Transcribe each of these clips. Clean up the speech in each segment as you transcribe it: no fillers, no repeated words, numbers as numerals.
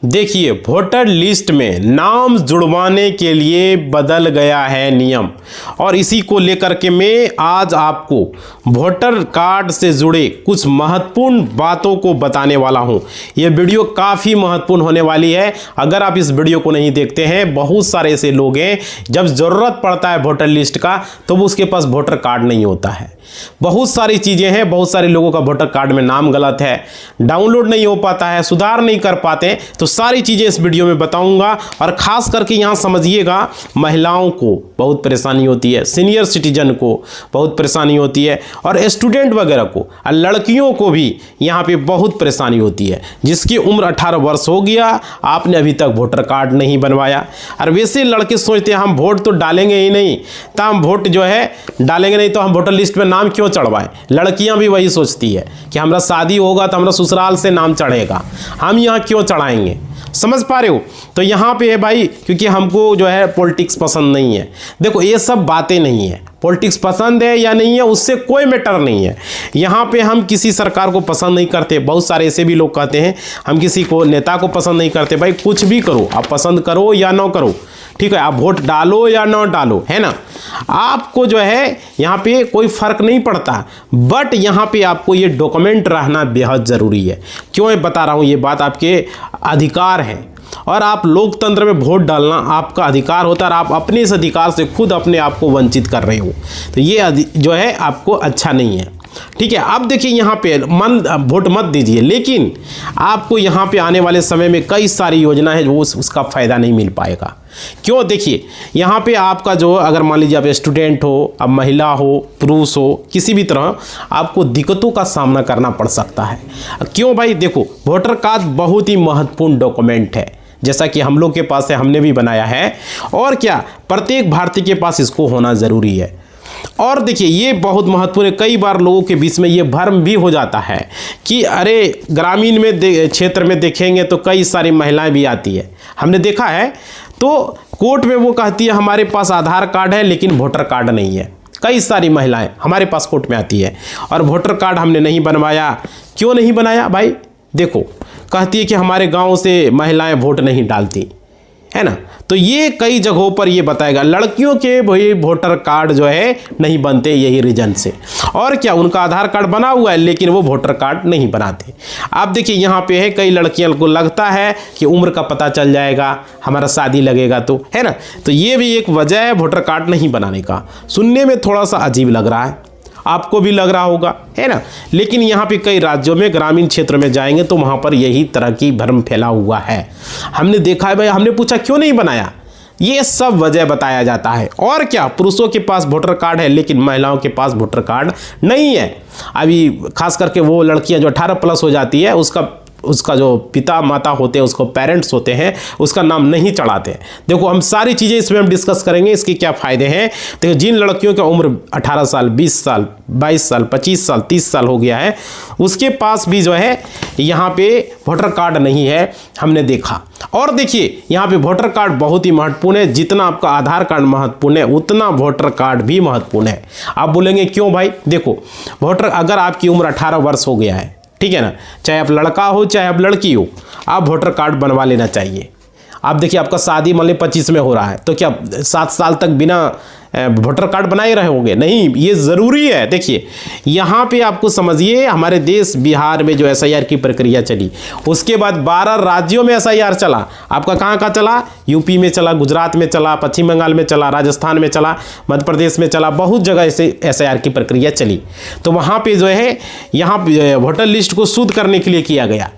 देखिए, voter list में नाम जुड़वाने के लिए बदल गया है नियम और इसी को लेकर के मैं आज आपको वोटर कार्ड से जुड़े कुछ महत्वपूर्ण बातों को बताने वाला हूं। यह वीडियो काफ़ी महत्वपूर्ण होने वाली है। अगर आप इस वीडियो को नहीं देखते हैं, बहुत सारे ऐसे लोग हैं जब ज़रूरत पड़ता है वोटर लिस्ट का तो वो उसके पास वोटर कार्ड नहीं होता है। बहुत सारी चीज़ें हैं, बहुत सारे लोगों का वोटर कार्ड में नाम गलत है, डाउनलोड नहीं हो पाता है, सुधार नहीं कर पाते। तो सारी चीज़ें इस वीडियो में बताऊंगा और ख़ास करके यहाँ समझिएगा, महिलाओं को बहुत परेशानी होती है, सीनियर सिटीजन को बहुत परेशानी होती है और स्टूडेंट वगैरह को और लड़कियों को भी यहाँ पे बहुत परेशानी होती है। जिसकी उम्र 18 वर्ष हो गया, आपने अभी तक वोटर कार्ड नहीं बनवाया। और वैसे लड़के सोचते हैं हम वोट तो डालेंगे ही नहीं, तो हम वोट जो है डालेंगे नहीं तो हम वोटर लिस्ट में नाम क्यों चढ़वाएं। लड़कियां भी वही सोचती है कि हमारा शादी होगा तो हमारा ससुराल से नाम चढ़ेगा, हम यहाँ क्यों चढ़ाएंगे। समझ पा रहे हो? तो यहाँ पे है भाई, क्योंकि हमको जो है पॉलिटिक्स पसंद नहीं है। देखो, ये सब बातें नहीं है, पॉलिटिक्स पसंद है या नहीं है उससे कोई मैटर नहीं है। यहाँ पे हम किसी सरकार को पसंद नहीं करते। बहुत सारे ऐसे भी लोग कहते हैं हम किसी को नेता को पसंद नहीं करते। भाई कुछ भी करो, आप पसंद करो या ना करो, ठीक है, आप वोट डालो या ना डालो, है ना, आपको जो है यहाँ पे कोई फर्क नहीं पड़ता। बट यहाँ पे आपको ये डॉक्यूमेंट रहना बेहद ज़रूरी है। क्यों मैं बता रहा हूँ, ये बात आपके अधिकार है और आप लोकतंत्र में वोट डालना आपका अधिकार होता है और आप अपने इस अधिकार से खुद अपने आप को वंचित कर रहे हो। तो ये जो है आपको अच्छा नहीं है, ठीक है। अब देखिए, यहाँ पे वोट मत दीजिए, लेकिन आपको यहाँ पे आने वाले समय में कई सारी योजनाएं हैं वो उसका फ़ायदा नहीं मिल पाएगा। क्यों? देखिए, यहाँ पे आपका जो, अगर मान लीजिए आप स्टूडेंट हो, अब महिला हो, पुरुष हो, किसी भी तरह आपको दिक्कतों का सामना करना पड़ सकता है। क्यों भाई? देखो, वोटर कार्ड बहुत ही महत्वपूर्ण डॉक्यूमेंट है, जैसा कि हम लोग के पास है, हमने भी बनाया है और क्या प्रत्येक भारतीय के पास इसको होना ज़रूरी है। और देखिए, ये बहुत महत्वपूर्ण है। कई बार लोगों के बीच में ये भ्रम भी हो जाता है कि अरे ग्रामीण में क्षेत्र में देखेंगे तो कई सारी महिलाएं भी आती है, हमने देखा है। तो कोर्ट में वो कहती है हमारे पास आधार कार्ड है लेकिन वोटर कार्ड नहीं है। कई सारी महिलाएं हमारे पास कोर्ट में आती है और वोटर कार्ड हमने नहीं बनवाया। क्यों नहीं बनाया भाई? देखो, कहती है कि हमारे गांव से महिलाएं वोट नहीं डालती, है ना। तो ये कई जगहों पर ये बताएगा लड़कियों के भाई वोटर कार्ड जो है नहीं बनते, यही रीजन से। और क्या, उनका आधार कार्ड बना हुआ है लेकिन वो वोटर कार्ड नहीं बनाते। आप देखिए, यहाँ पे है कई लड़कियों को लगता है कि उम्र का पता चल जाएगा, हमारा शादी लगेगा तो, है ना। तो ये भी एक वजह है वोटर कार्ड नहीं बनाने का। सुनने में थोड़ा सा अजीब लग रहा है, आपको भी लग रहा होगा, है ना। लेकिन यहाँ पे कई राज्यों में ग्रामीण क्षेत्र में जाएंगे तो वहाँ पर यही तरह की भ्रम फैला हुआ है। हमने देखा है भाई, हमने पूछा क्यों नहीं बनाया, ये सब वजह बताया जाता है। और क्या, पुरुषों के पास वोटर कार्ड है लेकिन महिलाओं के पास वोटर कार्ड नहीं है। अभी खास करके वो लड़कियाँ जो 18 प्लस हो जाती है, उसका जो पिता माता होते हैं, उसको पेरेंट्स होते हैं, उसका नाम नहीं चढ़ाते। देखो, हम सारी चीज़ें इसमें हम डिस्कस करेंगे, इसके क्या फ़ायदे हैं। देखो, जिन लड़कियों की उम्र 18 साल, 20 साल, 22 साल, 25 साल, 30 साल हो गया है, उसके पास भी जो है यहाँ पे वोटर कार्ड नहीं है, हमने देखा। और देखिए, यहाँ पे वोटर कार्ड बहुत ही महत्वपूर्ण है। जितना आपका आधार कार्ड महत्वपूर्ण है उतना वोटर कार्ड भी महत्वपूर्ण है। आप बोलेंगे क्यों भाई? देखो, वोटर, अगर आपकी उम्र 18 वर्ष हो गया है, ठीक है ना, चाहे आप लड़का हो चाहे आप लड़की हो, आप वोटर कार्ड बनवा लेना चाहिए। आप देखिए, आपका शादी मान लीजिए 25 में हो रहा है तो क्या 7 साल तक बिना वोटर कार्ड बनाए रहोगे? नहीं, ये ज़रूरी है। देखिए, यहाँ पे आपको समझिए, हमारे देश बिहार में जो SIR की प्रक्रिया चली, उसके बाद 12 राज्यों में SIR चला। आपका कहाँ का चला? यूपी में चला, गुजरात में चला, पश्चिम बंगाल में चला, राजस्थान में चला, मध्य प्रदेश में चला, बहुत जगह ऐसे SIR की प्रक्रिया चली। तो वहाँ पे जो है, यहाँ वोटर लिस्ट को शुद्ध करने के लिए किया गया।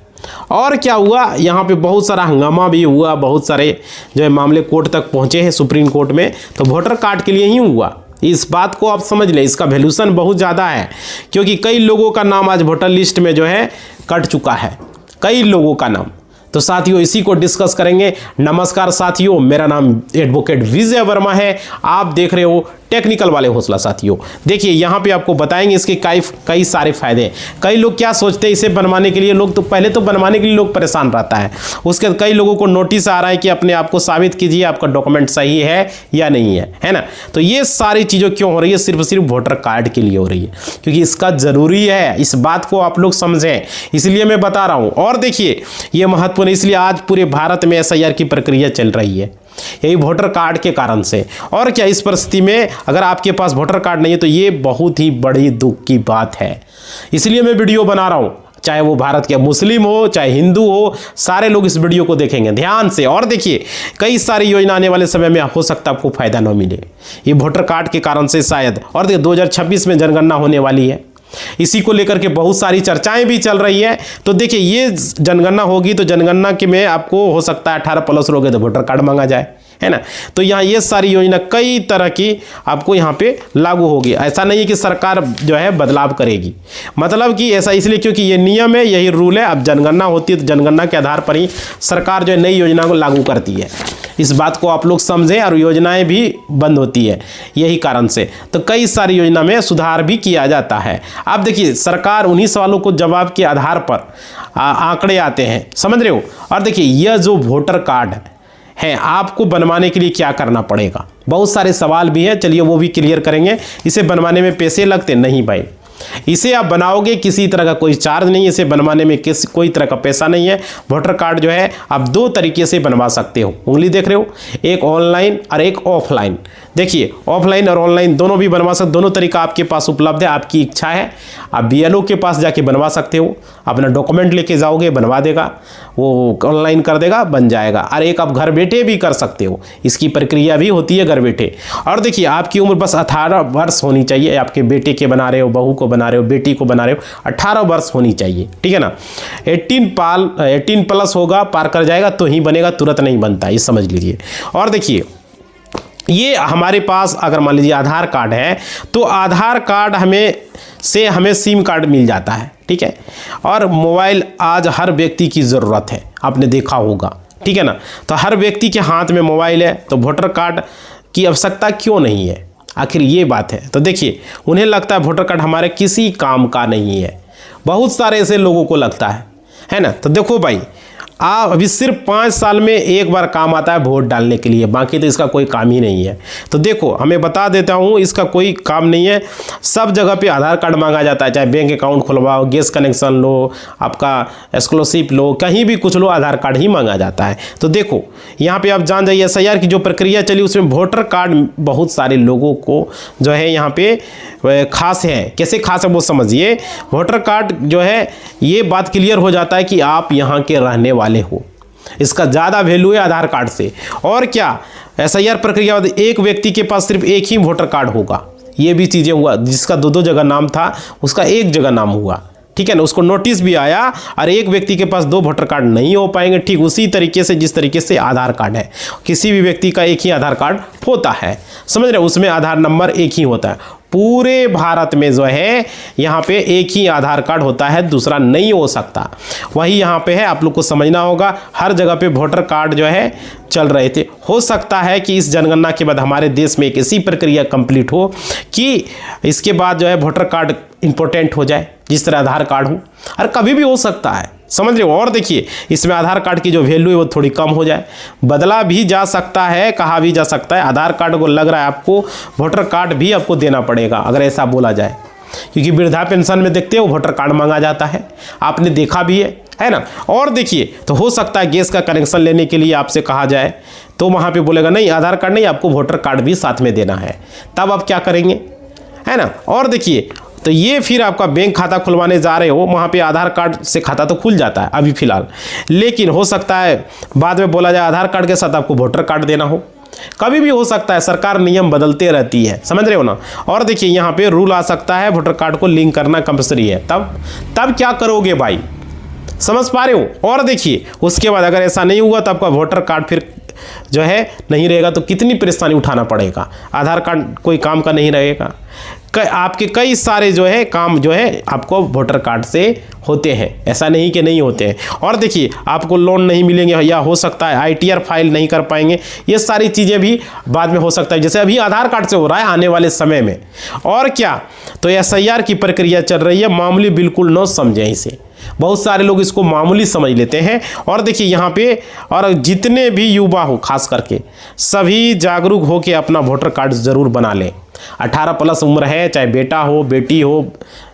और क्या हुआ, यहाँ पे बहुत सारा हंगामा भी हुआ, बहुत सारे जो है मामले कोर्ट तक पहुँचे हैं, सुप्रीम कोर्ट में। तो वोटर कार्ड के लिए ही हुआ। इस बात को आप समझ लें, इसका वैल्यूशन बहुत ज़्यादा है, क्योंकि कई लोगों का नाम आज वोटर लिस्ट में जो है कट चुका है, कई लोगों का नाम। तो साथियों, इसी को डिस्कस करेंगे। नमस्कार साथियों, मेरा नाम एडवोकेट विजय वर्मा है, आप देख रहे हो टेक्निकल वाले हौसला साथियों। देखिए यहाँ पे आपको बताएंगे इसके कई सारे फायदे हैं। कई लोग क्या सोचते हैं, इसे बनवाने के लिए लोग तो पहले तो बनवाने के लिए लोग परेशान रहता है, उसके बाद कई लोगों को नोटिस आ रहा है कि अपने आप को साबित कीजिए आपका डॉक्यूमेंट सही है या नहीं है ना। तो ये सारी चीज़ें क्यों हो रही है, सिर्फ वोटर कार्ड के लिए हो रही है, क्योंकि इसका ज़रूरी है, इस बात को आप लोग समझें, इसलिए मैं बता रहा हूँ। और देखिए ये महत्वपूर्ण, इसलिए आज पूरे भारत में SIR की प्रक्रिया चल रही है, यही वोटर कार्ड के कारण से। और क्या इस परिस्थिति में अगर आपके पास वोटर कार्ड नहीं है तो ये बहुत ही बड़ी दुख की बात है, इसलिए मैं वीडियो बना रहा हूँ। चाहे वो भारत के मुस्लिम हो चाहे हिंदू हो, सारे लोग इस वीडियो को देखेंगे ध्यान से। और देखिए कई सारी योजना आने वाले समय में हो सकता है आपको फायदा न मिले, ये वोटर कार्ड के कारण से शायद। और देखिए 2026 में जनगणना होने वाली है, इसी को लेकर के बहुत सारी चर्चाएं भी चल रही है। तो देखिए ये जनगणना होगी तो जनगणना के में आपको हो सकता है 18+ लोगे तो वोटर कार्ड मांगा जाए, है ना। तो यहाँ ये सारी योजना कई तरह की आपको यहाँ पे लागू होगी। ऐसा नहीं है कि सरकार जो है बदलाव करेगी, मतलब कि ऐसा इसलिए क्योंकि ये नियम है, यही रूल है। अब जनगणना होती है तो जनगणना के आधार पर ही सरकार जो है नई योजना को लागू करती है, इस बात को आप लोग समझें। और योजनाएं भी बंद होती है यही कारण से, तो कई सारी योजना में सुधार भी किया जाता है। आप देखिए सरकार उन्हीं सवालों को जवाब के आधार पर आंकड़े आते हैं, समझ रहे हो। और देखिए यह जो वोटर कार्ड है आपको बनवाने के लिए क्या करना पड़ेगा, बहुत सारे सवाल भी हैं, चलिए वो भी क्लियर करेंगे। इसे बनवाने में पैसे लगते नहीं भाई, इसे आप बनाओगे किसी तरह का कोई चार्ज नहीं है, इसे बनवाने में कोई तरह का पैसा नहीं है। वोटर कार्ड जो है आप 2 तरीके से बनवा सकते हो, उंगली देख रहे हो, एक ऑनलाइन और एक ऑफलाइन। देखिए ऑफलाइन और ऑनलाइन दोनों भी बनवा सकते, दोनों तरीका आपके पास उपलब्ध है, आपकी इच्छा है। आप BLO के पास जाके बनवा सकते हो, अपना डॉक्यूमेंट लेके जाओगे बनवा देगा, वो ऑनलाइन कर देगा, बन जाएगा। और एक आप घर बैठे भी कर सकते हो, इसकी प्रक्रिया भी होती है घर बैठे। और देखिए आपकी उम्र बस 18 वर्ष होनी चाहिए, आपके बेटे के बना रहे हो, बहू को बना रहे हो, बेटी को बना रहे हो, 18 वर्ष होनी चाहिए, ठीक है ना। 18+ होगा, पार कर जाएगा तो ही बनेगा, तुरंत नहीं बनता, ये समझ लीजिए। और देखिए ये हमारे पास अगर मान लीजिए आधार कार्ड है तो आधार कार्ड हमें सिम कार्ड मिल जाता है, ठीक है। और मोबाइल आज हर व्यक्ति की ज़रूरत है, आपने देखा होगा, ठीक है ना। तो हर व्यक्ति के हाथ में मोबाइल है, तो वोटर कार्ड की आवश्यकता क्यों नहीं है, आखिर ये बात है। तो देखिए उन्हें लगता है वोटर कार्ड हमारे किसी काम का नहीं है, बहुत सारे ऐसे लोगों को लगता है ना। तो देखो भाई आप अभी सिर्फ 5 साल में एक बार काम आता है वोट डालने के लिए, बाकी तो इसका कोई काम ही नहीं है। तो देखो हमें बता देता हूँ, इसका कोई काम नहीं है। सब जगह पे आधार कार्ड मांगा जाता है, चाहे बैंक अकाउंट खुलवाओ, गैस कनेक्शन लो, आपका स्कॉलरशिप लो, कहीं भी कुछ लो, आधार कार्ड ही मांगा जाता है। तो देखो यहाँ पे आप जान जाइए SIR की जो प्रक्रिया चली उसमें वोटर कार्ड बहुत सारे लोगों को जो है यहाँ पे खास है। कैसे खास है वो समझिए। वोटर कार्ड जो है ये बात क्लियर हो जाता है कि आप यहाँ के रहने वाले हो, इसका ज़्यादा वैल्यू है आधार कार्ड से। और क्या SIR प्रक्रिया एक व्यक्ति के पास सिर्फ एक ही वोटर कार्ड होगा, ये भी चीज़ें हुआ, जिसका 2 जगह नाम था उसका एक जगह नाम हुआ, ठीक है ना। उसको नोटिस भी आया, और एक व्यक्ति के पास 2 वोटर कार्ड नहीं हो पाएंगे। ठीक उसी तरीके से जिस तरीके से आधार कार्ड है, किसी भी व्यक्ति का एक ही आधार कार्ड होता है, समझ रहे, उसमें आधार नंबर एक ही होता है। पूरे भारत में जो है यहाँ पे एक ही आधार कार्ड होता है, दूसरा नहीं हो सकता। वही यहाँ पे है, आप लोग को समझना होगा। हर जगह पे वोटर कार्ड जो है चल रहे थे। हो सकता है कि इस जनगणना के बाद हमारे देश में एक ऐसी प्रक्रिया कंप्लीट हो कि इसके बाद जो है वोटर कार्ड इंपॉर्टेंट हो जाए, जिस तरह आधार कार्ड हो। और कभी भी हो सकता है, समझ रहे हो। और देखिए इसमें आधार कार्ड की जो वैल्यू है वो थोड़ी कम हो जाए, बदला भी जा सकता है, कहा भी जा सकता है। आधार कार्ड को लग रहा है आपको वोटर कार्ड भी आपको देना पड़ेगा, अगर ऐसा बोला जाए, क्योंकि वृद्धा पेंशन में देखते हो वोटर कार्ड मांगा जाता है, आपने देखा भी है ना। और देखिए तो हो सकता है गैस का कनेक्शन लेने के लिए आपसे कहा जाए तो वहाँ पे बोलेगा नहीं आधार कार्ड नहीं, आपको वोटर कार्ड भी साथ में देना है, तब आप क्या करेंगे, है ना। और देखिए तो ये फिर आपका बैंक खाता खुलवाने जा रहे हो, वहाँ पे आधार कार्ड से खाता तो खुल जाता है अभी फ़िलहाल, लेकिन हो सकता है बाद में बोला जाए आधार कार्ड के साथ आपको वोटर कार्ड देना हो, कभी भी हो सकता है। सरकार नियम बदलते रहती है, समझ रहे हो ना। और देखिए यहाँ पे रूल आ सकता है वोटर कार्ड को लिंक करना कंपल्सरी है, तब क्या करोगे भाई, समझ पा रहे हो। और देखिए उसके बाद अगर ऐसा नहीं हुआ तो आपका वोटर कार्ड फिर जो है नहीं रहेगा, तो कितनी परेशानी उठाना पड़ेगा, आधार कार्ड कोई काम का नहीं रहेगा। आपके कई सारे जो है काम जो है आपको वोटर कार्ड से होते हैं, ऐसा नहीं कि नहीं होते हैं। और देखिए आपको लोन नहीं मिलेंगे या हो सकता है ITR फाइल नहीं कर पाएंगे, ये सारी चीज़ें भी बाद में हो सकता है, जैसे अभी आधार कार्ड से हो रहा है आने वाले समय में। और क्या, तो SIR की प्रक्रिया चल रही है, मामूली बिल्कुल न समझें इसे, बहुत सारे लोग इसको मामूली समझ लेते हैं। और देखिए यहाँ पे, और जितने भी युवा हो खास करके सभी जागरूक हो के अपना वोटर कार्ड ज़रूर बना लें। 18+ उम्र है, चाहे बेटा हो बेटी हो,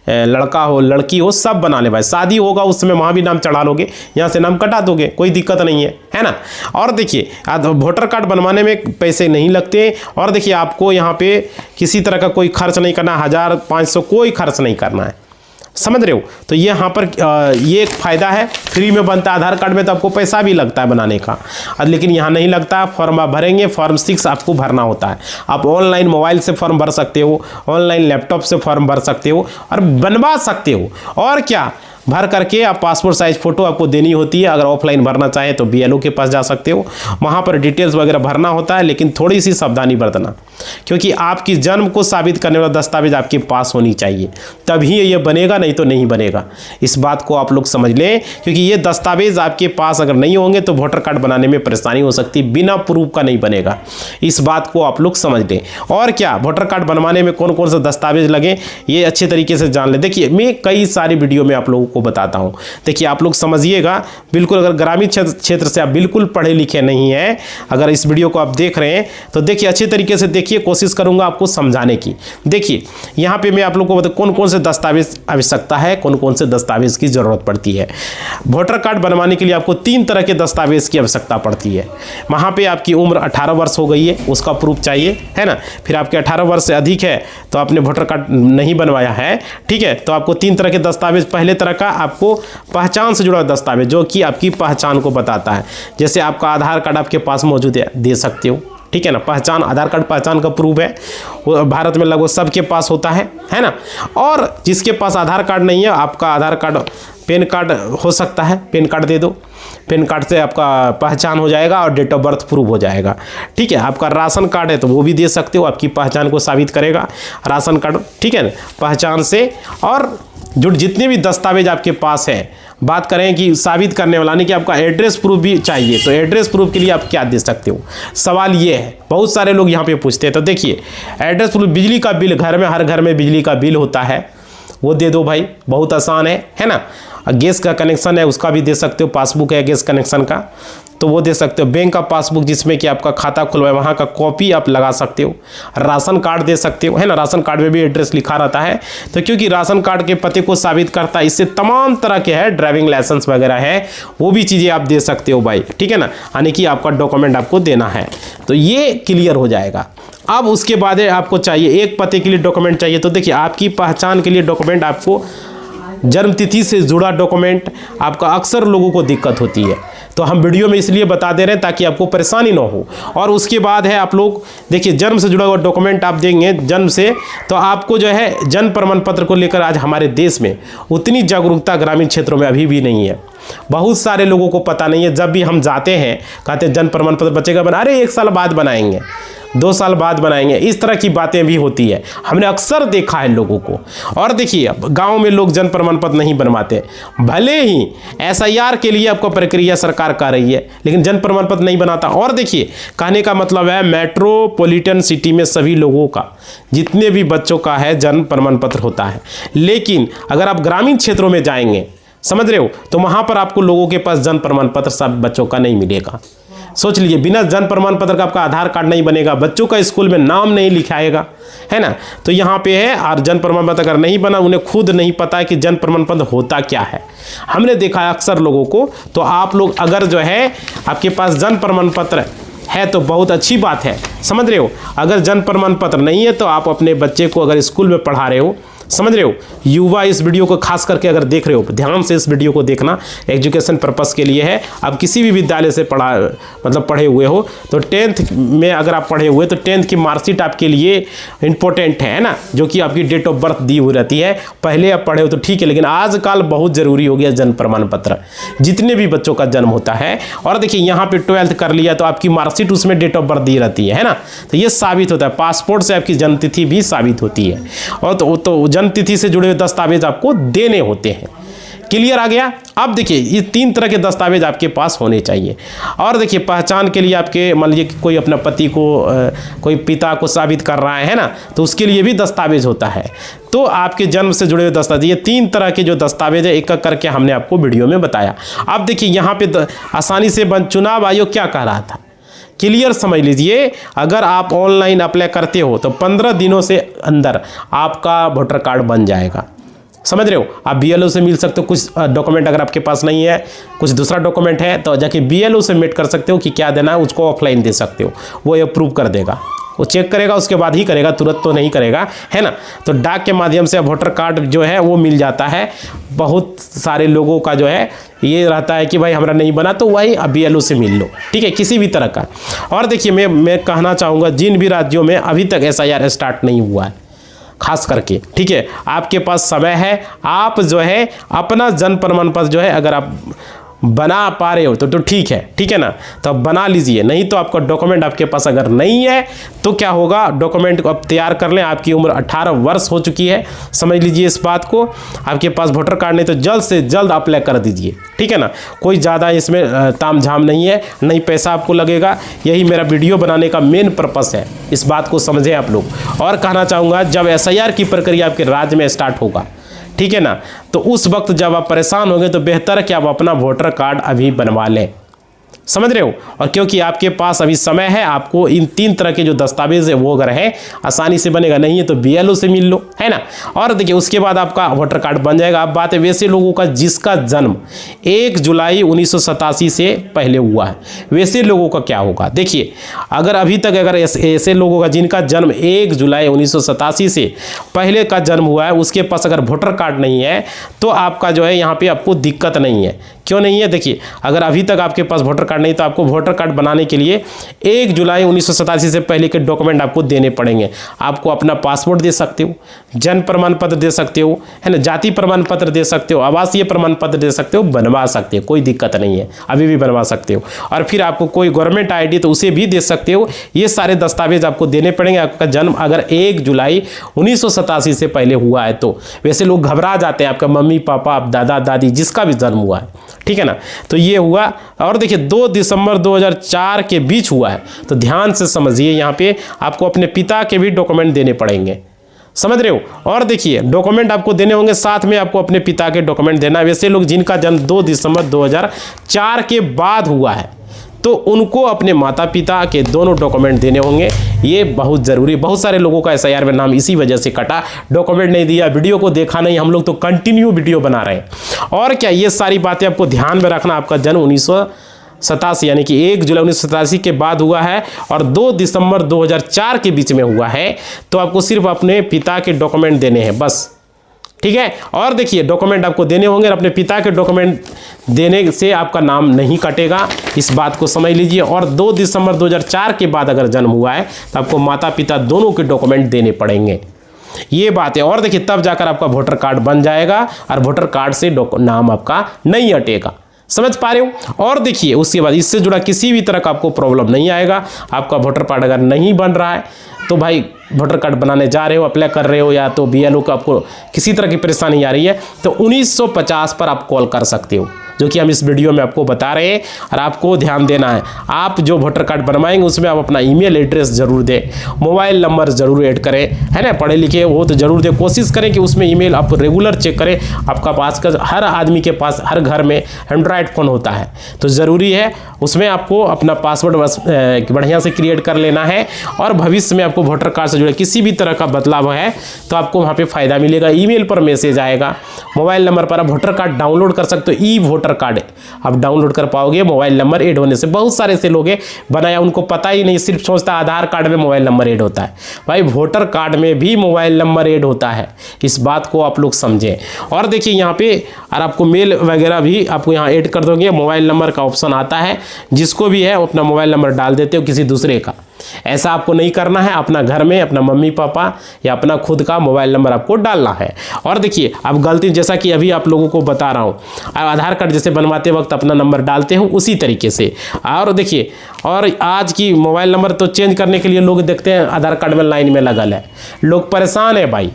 लड़का हो लड़की हो, सब बना ले भाई। शादी होगा उस समय वहाँ भी नाम चढ़ा लोगे, यहाँ से नाम कटा दोगे, कोई दिक्कत नहीं है ना। और देखिए वोटर कार्ड बनवाने में पैसे नहीं लगते। और देखिए आपको यहाँ पे किसी तरह का कोई खर्च नहीं करना, 1000-500 कोई खर्च नहीं करना है, समझ रहे हो। तो ये यहाँ पर ये एक फ़ायदा है, फ्री में बनता है। आधार कार्ड में तो आपको पैसा भी लगता है बनाने का, लेकिन यहाँ नहीं लगता। फॉर्म आप भरेंगे, फॉर्म 6 आपको भरना होता है। आप ऑनलाइन मोबाइल से फॉर्म भर सकते हो, ऑनलाइन लैपटॉप से फॉर्म भर सकते हो और बनवा सकते हो। और क्या, भर करके आप पासपोर्ट साइज फ़ोटो आपको देनी होती है। अगर ऑफलाइन भरना चाहे तो BLO के पास जा सकते हो, वहाँ पर डिटेल्स वगैरह भरना होता है, लेकिन थोड़ी सी सावधानी बरतना, क्योंकि आपकी जन्म को साबित करने वाला दस्तावेज आपके पास होनी चाहिए, तभी ये बनेगा, नहीं तो नहीं बनेगा। इस बात को आप लोग समझ लें, क्योंकि ये दस्तावेज आपके पास अगर नहीं होंगे तो वोटर कार्ड बनाने में परेशानी हो सकती है, बिना प्रूफ का नहीं बनेगा। इस बात को आप लोग समझ लें। और क्या, वोटर कार्ड बनवाने में कौन कौन से दस्तावेज लगे ये अच्छे तरीके से जान लें। देखिए मैं कई सारी वीडियो में आप लोगों को बताता हूं, देखिए आप लोग समझिएगा बिल्कुल। अगर ग्रामीण क्षेत्र से आप बिल्कुल पढ़े लिखे नहीं हैं, अगर इस वीडियो को आप देख रहे हैं तो देखिए अच्छे तरीके से देखिए, कोशिश करूंगा आपको समझाने की। देखिए यहां पे मैं आप लोगों को बता कौन कौन से दस्तावेज आवश्यकता है, कौन कौन से दस्तावेज की जरूरत पड़ती है। वोटर कार्ड बनवाने के लिए आपको 3 तरह के दस्तावेज की आवश्यकता पड़ती है। वहां पे आपकी उम्र 18 वर्ष हो गई है, उसका प्रूफ चाहिए, है ना। फिर आपके 18 वर्ष से अधिक है तो आपने वोटर कार्ड नहीं बनवाया है, ठीक है, तो आपको 3 तरह के दस्तावेज। पहले तरह का आपको पहचान से जुड़ा दस्तावेज, जो कि आपकी पहचान को बताता है। जैसे आपका आधार कार्ड आपके पास मौजूद है, दे सकते हो, ठीक है ना। पहचान, आधार कार्ड पहचान का प्रूफ है, वो भारत में लगभग सबके पास होता है ना। और जिसके पास आधार कार्ड नहीं है, आपका आधार कार्ड, पैन कार्ड हो सकता है, पैन कार्ड दे दो, पैन कार्ड से आपका पहचान हो जाएगा और डेट ऑफ बर्थ प्रूफ हो जाएगा, ठीक है। आपका राशन कार्ड है तो वो भी दे सकते हो, आपकी पहचान को साबित करेगा राशन कार्ड, ठीक है ना, पहचान से। और जो जितने भी दस्तावेज आपके पास है, बात करें कि साबित करने वाला, नहीं कि आपका एड्रेस प्रूफ भी चाहिए, तो एड्रेस प्रूफ के लिए आप क्या दे सकते हो, सवाल ये है। बहुत सारे लोग यहाँ पे पूछते हैं, तो देखिए एड्रेस प्रूफ, बिजली का बिल, घर में हर घर में बिजली का बिल होता है, वो दे दो भाई, बहुत आसान है ना। गैस का कनेक्शन है उसका भी दे सकते हो, पासबुक है गैस कनेक्शन का तो वो दे सकते हो। बैंक का पासबुक जिसमें कि आपका खाता खुलवा है वहाँ का कॉपी आप लगा सकते हो। राशन कार्ड दे सकते हो, है ना, राशन कार्ड में भी एड्रेस लिखा रहता है, तो क्योंकि राशन कार्ड के पते को साबित करता है। इससे तमाम तरह के है, ड्राइविंग लाइसेंस वगैरह है, वो भी चीज़ें आप दे सकते हो भाई, ठीक है ना, यानी कि आपका डॉक्यूमेंट आपको देना है, तो ये क्लियर हो जाएगा। अब उसके बाद आपको चाहिए एक पते के लिए डॉक्यूमेंट चाहिए, तो देखिए आपकी पहचान के लिए डॉक्यूमेंट, आपको जन्म तिथि से जुड़ा डॉक्यूमेंट आपका अक्सर लोगों को दिक्कत होती है, तो हम वीडियो में इसलिए बता दे रहे हैं ताकि आपको परेशानी ना हो। और उसके बाद है आप लोग देखिए जन्म से जुड़ा हुआ डॉक्यूमेंट आप देंगे जन्म से, तो आपको जो है जन्म प्रमाण पत्र को लेकर आज हमारे देश में उतनी जागरूकता ग्रामीण क्षेत्रों में अभी भी नहीं है। बहुत सारे लोगों को पता नहीं है, जब भी हम जाते हैं कहते हैं जन्म प्रमाण पत्र बच्चे का बना, अरे 1 साल बाद बनाएंगे, 2 साल बाद बनाएंगे, इस तरह की बातें भी होती है, हमने अक्सर देखा है लोगों को। और देखिए गांव में लोग जन्म प्रमाण पत्र नहीं बनवाते, भले ही SIR के लिए आपको प्रक्रिया सरकार कर रही है, लेकिन जन्म प्रमाण पत्र नहीं बनाता। और देखिए कहने का मतलब है मेट्रोपॉलिटन सिटी में सभी लोगों का, जितने भी बच्चों का है जन्म प्रमाण पत्र होता है, लेकिन अगर आप ग्रामीण क्षेत्रों में जाएंगे, समझ रहे हो, तो वहाँ पर आपको लोगों के पास जन्म प्रमाण पत्र सब बच्चों का नहीं मिलेगा। सोच लीजिए बिना जन्म प्रमाण पत्र का आपका आधार कार्ड नहीं बनेगा, बच्चों का स्कूल में नाम नहीं लिखाएगा, है ना। तो यहाँ पे है, और जन्म प्रमाण पत्र अगर नहीं बना, उन्हें खुद नहीं पता है कि जन्म प्रमाण पत्र होता क्या है। हमने देखा है अक्सर लोगों को। तो आप लोग अगर जो है आपके पास जन्म प्रमाण पत्र है तो बहुत अच्छी बात है, समझ रहे हो। अगर जन्म प्रमाण पत्र नहीं है तो आप अपने बच्चे को अगर स्कूल में पढ़ा रहे हो, समझ रहे हो। युवा इस वीडियो को खास करके अगर देख रहे हो, ध्यान से इस वीडियो को देखना, एजुकेशन पर्पस के लिए है। आप किसी भी विद्यालय से पढ़े हुए हो तो 10th में अगर आप पढ़े हुए तो 10th की मार्कशीट आपके लिए इंपॉर्टेंट है ना, जो कि आपकी डेट ऑफ बर्थ दी हुई रहती है। पहले आप पढ़े हो तो ठीक है, लेकिन आजकल बहुत ज़रूरी हो गया जन्म प्रमाण पत्र, जितने भी बच्चों का जन्म होता है। और देखिए यहाँ पे 12th कर लिया तो आपकी मार्कशीट उसमें डेट ऑफ बर्थ दी रहती है ना, तो ये साबित होता है। पासपोर्ट से आपकी जन्म तिथि भी साबित होती है, और तो जन्म तिथि से जुड़े हुए दस्तावेज आपको देने होते हैं। क्लियर आ गया। अब देखिए ये 3 तरह के दस्तावेज आपके पास होने चाहिए। और देखिए पहचान के लिए आपके, मान लीजिए कोई अपना पति को, कोई पिता को साबित कर रहा है ना, तो उसके लिए भी दस्तावेज होता है। तो आपके जन्म से जुड़े हुए दस्तावेज, ये 3 तरह के जो दस्तावेज है एक एक करके हमने आपको वीडियो में बताया। अब देखिए यहाँ पे आसानी से चुनाव आयोग क्या कह रहा था, क्लियर समझ लीजिए। अगर आप ऑनलाइन अप्लाई करते हो तो 15 दिनों से अंदर आपका वोटर कार्ड बन जाएगा। समझ रहे हो। आप BLO से मिल सकते हो, कुछ डॉक्यूमेंट अगर आपके पास नहीं है, कुछ दूसरा डॉक्यूमेंट है तो जाके BLO से मेट कर सकते हो कि क्या देना है, उसको ऑफलाइन दे सकते हो, वो अप्रूव कर देगा, वो चेक करेगा, उसके बाद ही करेगा, तुरंत तो नहीं करेगा, है ना। तो डाक के माध्यम से वोटर कार्ड जो है वो मिल जाता है। बहुत सारे लोगों का जो है ये रहता है कि भाई हमारा नहीं बना, तो वही अब BLO से मिल लो, ठीक है, किसी भी तरह का। और देखिए मैं कहना चाहूँगा, जिन भी राज्यों में अभी तक SIR स्टार्ट नहीं हुआ है खास करके, ठीक है, आपके पास समय है। आप जो है अपना जन्म प्रमाण पत्र जो है अगर आप बना पा रहे हो तो ठीक है ना, तो आप बना लीजिए। नहीं तो आपका डॉक्यूमेंट आपके पास अगर नहीं है तो क्या होगा, डॉक्यूमेंट को आप तैयार कर लें। आपकी उम्र 18 वर्ष हो चुकी है, समझ लीजिए इस बात को। आपके पास वोटर कार्ड नहीं तो जल्द से जल्द अप्लाई कर दीजिए, ठीक है ना। कोई ज़्यादा इसमें ताम झाम नहीं है, नहीं पैसा आपको लगेगा। यही मेरा वीडियो बनाने का मेन पर्पस है, इस बात को समझें आप लोग। और कहना चाहूँगा, जब SIR की प्रक्रिया आपके राज्य में स्टार्ट होगा, ठीक है ना, तो उस वक्त जब आप परेशान होंगे तो बेहतर है कि आप अपना वोटर कार्ड अभी बनवा लें। समझ रहे हो। और क्योंकि आपके पास अभी समय है, आपको इन 3 तरह के जो दस्तावेज है वो अगर है आसानी से बनेगा, नहीं है तो BLO से मिल लो, है ना। और देखिए उसके बाद आपका वोटर कार्ड बन जाएगा। अब बात है वैसे लोगों का जिसका जन्म 1 जुलाई 1987 से पहले हुआ है, वैसे लोगों का क्या होगा। देखिए अगर अभी तक अगर ऐसे लोगों का जिनका जन्म 1 जुलाई 1987 से पहले का जन्म हुआ है, उसके पास अगर वोटर कार्ड नहीं है तो आपका जो है यहाँ पे आपको दिक्कत नहीं है। क्यों नहीं है, देखिए अगर अभी तक आपके पास वोटर कार्ड नहीं तो आपको वोटर कार्ड बनाने के लिए 1 जुलाई 1987 से पहले के डॉक्यूमेंट आपको देने पड़ेंगे। आपको अपना पासपोर्ट दे सकते हो, जन्म प्रमाण पत्र दे सकते हो, है ना, जाति प्रमाण पत्र दे सकते हो, आवासीय प्रमाण पत्र दे सकते हो, बनवा सकते हो, कोई दिक्कत नहीं है, अभी भी बनवा सकते हो। और फिर आपको कोई गवर्नमेंट ID तो उसे भी दे सकते हो। ये सारे दस्तावेज आपको देने पड़ेंगे। आपका जन्म अगर 1 जुलाई 1987 से पहले हुआ है तो। वैसे लोग घबरा जाते हैं, आपका मम्मी पापा, दादा दादी, जिसका भी जन्म हुआ है, ठीक है ना, तो ये हुआ। और देखिए 2 दिसंबर 2004 के बीच हुआ है, तो ध्यान से समझिए, यहाँ पे आपको अपने पिता के भी डॉक्यूमेंट देने पड़ेंगे। समझ रहे हो। और देखिए डॉक्यूमेंट आपको देने होंगे, साथ में आपको अपने पिता के डॉक्यूमेंट देना। वैसे लोग जिनका जन्म 2 दिसंबर 2004 के बाद हुआ है तो उनको अपने माता पिता के दोनों डॉक्यूमेंट देने होंगे। ये बहुत ज़रूरी। बहुत सारे लोगों का SIR में नाम इसी वजह से कटा, डॉक्यूमेंट नहीं दिया, वीडियो को देखा नहीं। हम लोग तो कंटिन्यू वीडियो बना रहे हैं। और क्या, ये सारी बातें आपको ध्यान में रखना। आपका जन्म 1987 यानी कि 1 जुलाई 1987 के बाद हुआ है और 2 दिसंबर 2004 के बीच में हुआ है, तो आपको सिर्फ अपने पिता के डॉक्यूमेंट देने हैं बस, ठीक है। और देखिए डॉक्यूमेंट आपको देने होंगे, अपने पिता के डॉक्यूमेंट देने से आपका नाम नहीं कटेगा, इस बात को समझ लीजिए। और 2 दिसंबर 2004 के बाद अगर जन्म हुआ है तो आपको माता पिता दोनों के डॉक्यूमेंट देने पड़ेंगे, ये बात है। और देखिए तब जाकर आपका वोटर कार्ड बन जाएगा और वोटर कार्ड से नाम आपका नहीं हटेगा। समझ पा रहे हो। और देखिए उसके बाद इससे जुड़ा किसी भी तरह का आपको प्रॉब्लम नहीं आएगा। आपका वोटर कार्ड अगर नहीं बन रहा है तो भाई वोटर कार्ड बनाने जा रहे हो, अप्लाई कर रहे हो, या तो BLO को आपको किसी तरह की परेशानी आ रही है तो 1950 पर आप कॉल कर सकते हो, जो कि हम इस वीडियो में आपको बता रहे हैं। और आपको ध्यान देना है, आप जो वोटर कार्ड बनवाएंगे उसमें आप अपना ईमेल एड्रेस जरूर दें, मोबाइल नंबर जरूर ऐड करें, है ना। पढ़े लिखे हो तो जरूर दें। कोशिश करें कि उसमें ईमेल आप रेगुलर चेक करें। आपका पास का हर आदमी के पास हर घर में एंड्रॉयड फ़ोन होता है, तो ज़रूरी है उसमें आपको अपना पासवर्ड बढ़िया से क्रिएट कर लेना है। और भविष्य में आपको वोटर कार्ड से जुड़े किसी भी तरह का बदलाव है तो आपको वहाँ पर फ़ायदा मिलेगा। ईमेल पर मैसेज आएगा, मोबाइल नंबर पर आप वोटर कार्ड डाउनलोड कर सकते हो। ई वोटर कार्ड आप डाउनलोड कर पाओगे मोबाइल नंबर ऐड होने से। बहुत सारे ऐसे लोग हैं बनाया, उनको पता ही नहीं, सिर्फ सोचता आधार कार्ड में मोबाइल नंबर ऐड होता है। भाई वोटर कार्ड में भी मोबाइल नंबर ऐड होता है, इस बात को आप लोग समझें। और देखिए यहाँ पे और आपको मेल वगैरह भी आपको यहाँ ऐड कर दोगे, मोबाइल नंबर का ऑप्शन आता है, जिसको भी है अपना मोबाइल नंबर डाल देते हो किसी दूसरे का। ऐसा आपको नहीं करना है, अपना घर में अपना मम्मी पापा या अपना खुद का मोबाइल नंबर आपको डालना है। और देखिए अब गलती, जैसा कि अभी आप लोगों को बता रहा हूँ, आधार कार्ड जैसे बनवाते वक्त अपना नंबर डालते हो उसी तरीके से। और देखिए और आज की मोबाइल नंबर तो चेंज करने के लिए लोग देखते हैं आधार कार्ड में लाइन में लगल है, लोग परेशान है भाई।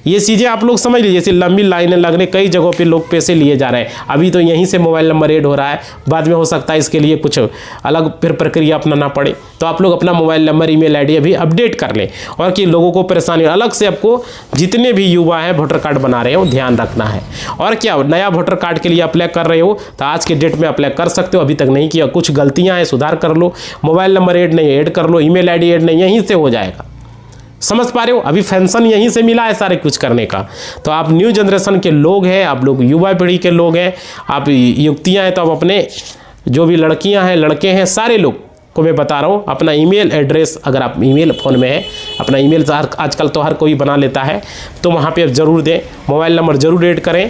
ये चीज़ें आप लोग समझ लीजिए, जैसे लंबी लाइनें लगने, कई जगहों पे लोग पैसे लिए जा रहे हैं। अभी तो यहीं से मोबाइल नंबर ऐड हो रहा है, बाद में हो सकता है इसके लिए कुछ अलग फिर प्रक्रिया अपनाना पड़े। तो आप लोग अपना मोबाइल नंबर ईमेल आईडी अभी अपडेट कर लें। और कि लोगों को परेशानी अलग से, आपको जितने भी युवा हैं वोटर कार्ड बना रहे हो ध्यान रखना है। और क्या नया वोटर कार्ड के लिए अप्लाई कर रहे हो तो आज के डेट में अप्लाई कर सकते हो, अभी तक नहीं किया, कुछ गलतियाँ हैं सुधार कर लो। मोबाइल नंबर ऐड नहीं, ऐड कर लो, ईमेल आईडी ऐड नहीं, यहीं से हो जाएगा। समझ पा रहे हो, अभी फंक्शन यहीं से मिला है सारे कुछ करने का। तो आप न्यू जनरेशन के लोग हैं, आप लोग युवा पीढ़ी के लोग हैं, आप युवतियां हैं, तो आप अपने जो भी लड़कियां हैं लड़के हैं सारे लोग को मैं बता रहा हूँ, अपना ईमेल एड्रेस, अगर आप ईमेल फ़ोन में है अपना ईमेल आजकल तो हर कोई बना लेता है, तो वहाँ पे आप ज़रूर दें। मोबाइल नंबर ज़रूर ऐड करें।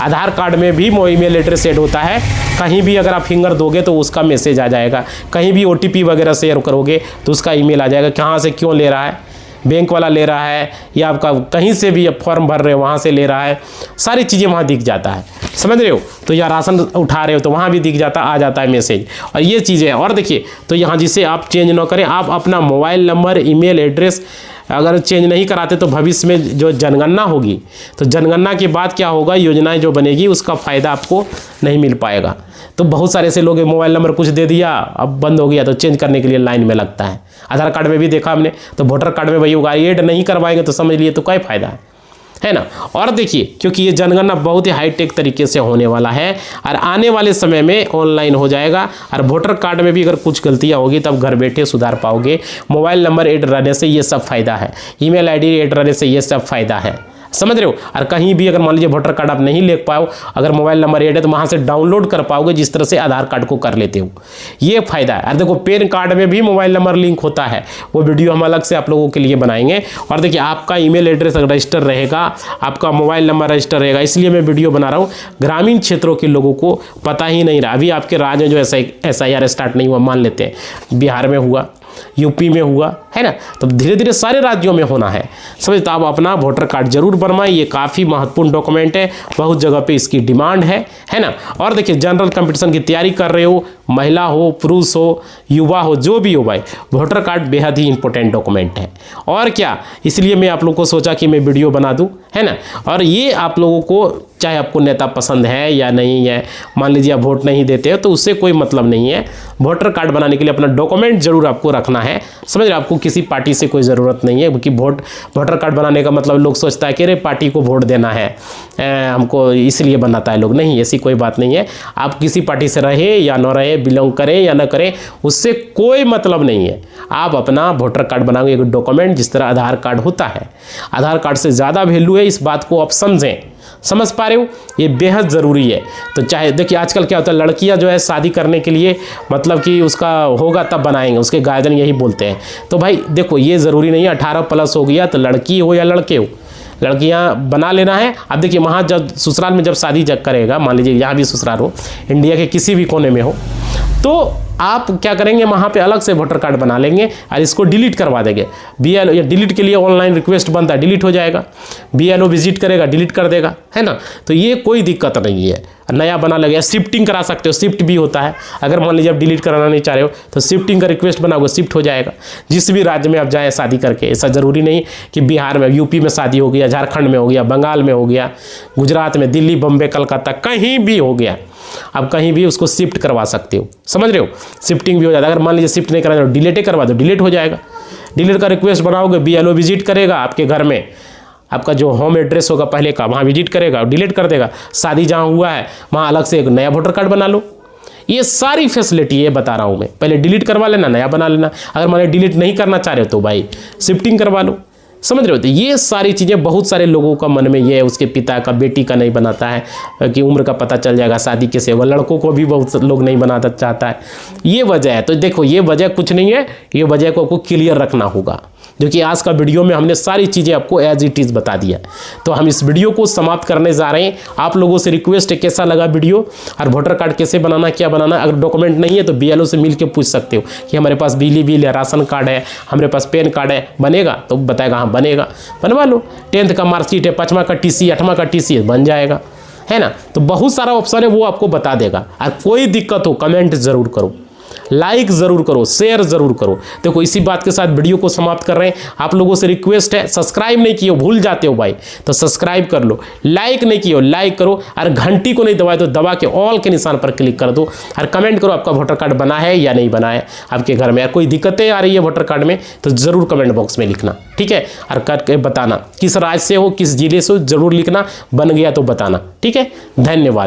आधार कार्ड में भी ईमेल एड्रेस ऐड होता है, कहीं भी अगर आप फिंगर दोगे तो उसका मैसेज आ जाएगा, कहीं भी OTP वगैरह शेयर करोगे तो उसका ईमेल आ जाएगा, कहाँ से क्यों ले रहा है, बैंक वाला ले रहा है या आपका कहीं से भी आप फॉर्म भर रहे हो वहाँ से ले रहा है, सारी चीज़ें वहाँ दिख जाता है। समझ रहे हो, तो या राशन उठा रहे हो तो वहाँ भी दिख जाता, आ जाता है मैसेज, और ये चीज़ें। और देखिए तो यहाँ जिसे आप चेंज ना करें, आप अपना मोबाइल नंबर ईमेल एड्रेस अगर चेंज नहीं कराते तो भविष्य में जो जनगणना होगी, तो जनगणना के बाद क्या होगा, योजनाएं जो बनेगी उसका फ़ायदा आपको नहीं मिल पाएगा। तो बहुत सारे ऐसे लोग मोबाइल नंबर कुछ दे दिया, अब बंद हो गया, तो चेंज करने के लिए लाइन में लगता है। आधार कार्ड में भी देखा हमने, तो वोटर कार्ड में वही होगा, ऐड नहीं करवाएंगे तो समझ लिए तो क्या फ़ायदा है ना। और देखिए क्योंकि ये जनगणना बहुत ही हाईटेक तरीके से होने वाला है और आने वाले समय में ऑनलाइन हो जाएगा, और वोटर कार्ड में भी अगर कुछ गलतियां होगी तब घर बैठे सुधार पाओगे। मोबाइल नंबर ऐड रहने से ये सब फायदा है, ईमेल आईडी ऐड रहने से ये सब फायदा है। समझ रहे हो। और कहीं भी अगर मान लीजिए वोटर कार्ड आप नहीं ले पाओ, अगर मोबाइल नंबर ऐड है तो वहाँ से डाउनलोड कर पाओगे, जिस तरह से आधार कार्ड को कर लेते हो, ये फायदा है। और देखो पैन कार्ड में भी मोबाइल नंबर लिंक होता है, वो वीडियो हम अलग से आप लोगों के लिए बनाएंगे। और देखिए आपका ईमेल एड्रेस अगर रजिस्टर रहेगा, आपका मोबाइल नंबर रजिस्टर रहेगा, इसलिए मैं वीडियो बना रहा हूँ। ग्रामीण क्षेत्रों के लोगों को पता ही नहीं रहा। अभी आपके राज्य में जो SIR स्टार्ट नहीं हुआ, मान लेते हैं बिहार में हुआ, यूपी में हुआ है ना, तो धीरे धीरे सारे राज्यों में होना है। समझ, तो आप अपना वोटर कार्ड जरूर बनवाएं, ये काफ़ी महत्वपूर्ण डॉक्यूमेंट है, बहुत जगह पे इसकी डिमांड है ना। और देखिए जनरल कंपटीशन की तैयारी कर रहे हो, महिला हो, पुरुष हो, युवा हो, जो भी हो भाई, वोटर कार्ड बेहद ही इंपॉर्टेंट डॉक्यूमेंट है। और क्या, इसलिए मैं आप लोगों को सोचा कि मैं वीडियो बना दूं, है ना। और ये आप लोगों को, चाहे आपको नेता पसंद है या नहीं है, मान लीजिए आप वोट नहीं देते हो तो उससे कोई मतलब नहीं है। वोटर कार्ड बनाने के लिए अपना डॉक्यूमेंट जरूर आपको रखना है। समझ रहे, आपको किसी पार्टी से कोई ज़रूरत नहीं है, क्योंकि वोटर कार्ड बनाने का मतलब लोग सोचता है कि अरे पार्टी को वोट देना है, हमको इसलिए बनाता है लोग। नहीं, ऐसी कोई बात नहीं है। आप किसी पार्टी से रहे या न रहे, बिलोंग करें या न करें, उससे कोई मतलब नहीं है। आप अपना वोटर कार्ड बनाओगे, एक डॉक्यूमेंट जिस तरह आधार कार्ड होता है, आधार कार्ड से ज़्यादा वैल्यू है, इस बात को आप समझें। समझ पा रहे हो, ये बेहद ज़रूरी है। तो चाहे देखिए आजकल क्या होता है, लड़कियां जो है शादी करने के लिए मतलब कि उसका होगा तब बनाएंगे, उसके गार्जियन यही बोलते हैं। तो भाई देखो ये ज़रूरी नहीं है 18+ हो गया तो लड़की हो या लड़के हो, लड़कियां बना लेना है। अब देखिए वहाँ जब ससुराल में जब शादी जब करेगा, मान लीजिए यहाँ भी ससुराल हो, इंडिया के किसी भी कोने में हो, तो आप क्या करेंगे, वहाँ पे अलग से वोटर कार्ड बना लेंगे और इसको डिलीट करवा देंगे। BLO या डिलीट के लिए ऑनलाइन रिक्वेस्ट बनता है, डिलीट हो जाएगा। BLO विजिट करेगा, डिलीट कर देगा, है ना। तो ये कोई दिक्कत नहीं है, नया बना लगे। शिफ्टिंग करा सकते हो, शिफ्ट भी होता है। अगर मान लीजिए आप डिलीट कराना नहीं चाह रहे हो तो शिफ्टिंग का रिक्वेस्ट बनाओगे, शिफ्ट हो जाएगा। जिस भी राज्य में आप जाएँ शादी करके, ऐसा ज़रूरी नहीं कि बिहार में, यूपी में शादी हो गया, झारखंड में हो गया, बंगाल में हो गया, गुजरात में, दिल्ली, बम्बे, कलकत्ता, कहीं भी हो गया, आप कहीं भी उसको शिफ्ट करवा सकते हो। समझ रहे हो, शिफ्टिंग भी हो जाता है। अगर मान लीजिए शिफ्ट नहीं कराना तो डिलीट करवा दो, डिलीट हो जाएगा। डिलीट का रिक्वेस्ट बनाओगे, BLO विजिट करेगा आपके घर में, आपका जो होम एड्रेस होगा पहले का, वहाँ विजिट करेगा और डिलीट कर देगा। शादी जहाँ हुआ है वहाँ अलग से एक नया वोटर कार्ड बना लो। ये सारी फैसिलिटी है बता रहा हूँ मैं, पहले डिलीट करवा लेना, नया बना लेना। अगर मान लीजिए डिलीट नहीं करना चाह रहे हो तो भाई शिफ्टिंग करवा लो, समझ रहे हो? तो ये सारी चीज़ें बहुत सारे लोगों का मन में ये है, उसके पिता का बेटी का नहीं बनाता है कि उम्र का पता चल जाएगा, शादी कैसे होगा, लड़कों को भी बहुत लोग नहीं बनाता चाहता है। ये वजह है। तो देखो ये वजह कुछ नहीं है, ये वजह को आपको क्लियर रखना होगा, जो कि आज का वीडियो में हमने सारी चीज़ें आपको एज इट इज़ बता दिया। तो हम इस वीडियो को समाप्त करने जा रहे हैं। आप लोगों से रिक्वेस्ट है, कैसा लगा वीडियो और वोटर कार्ड कैसे बनाना, क्या बनाना। अगर डॉक्यूमेंट नहीं है तो BLO से मिल के पूछ सकते हो कि हमारे पास बिजली बिल है, राशन कार्ड है, हमारे पास पैन कार्ड है, बनेगा? तो बताएगा हाँ बनेगा, बनवा लो। 10th का मार्कशीट है, 5वां का TC, 8वां का TC बन जाएगा, है ना। तो बहुत सारा ऑप्शन है, वो आपको बता देगा। और कोई दिक्कत हो कमेंट ज़रूर करो, लाइक ज़रूर करो, शेयर ज़रूर करो। देखो इसी बात के साथ वीडियो को समाप्त कर रहे हैं। आप लोगों से रिक्वेस्ट है, सब्सक्राइब नहीं किए हो, भूल जाते हो भाई, तो सब्सक्राइब कर लो। लाइक नहीं किए हो, लाइक करो। और घंटी को नहीं दबाए तो दबा के ऑल के निशान पर क्लिक कर दो। और कमेंट करो आपका वोटर कार्ड बना है या नहीं बना है आपके घर में। कोई दिक्कतें आ रही है वोटर कार्ड में तो ज़रूर कमेंट बॉक्स में लिखना, ठीक है। और करके बताना किस राज्य से हो, किस जिले से हो, ज़रूर लिखना। बन गया तो बताना, ठीक है। धन्यवाद।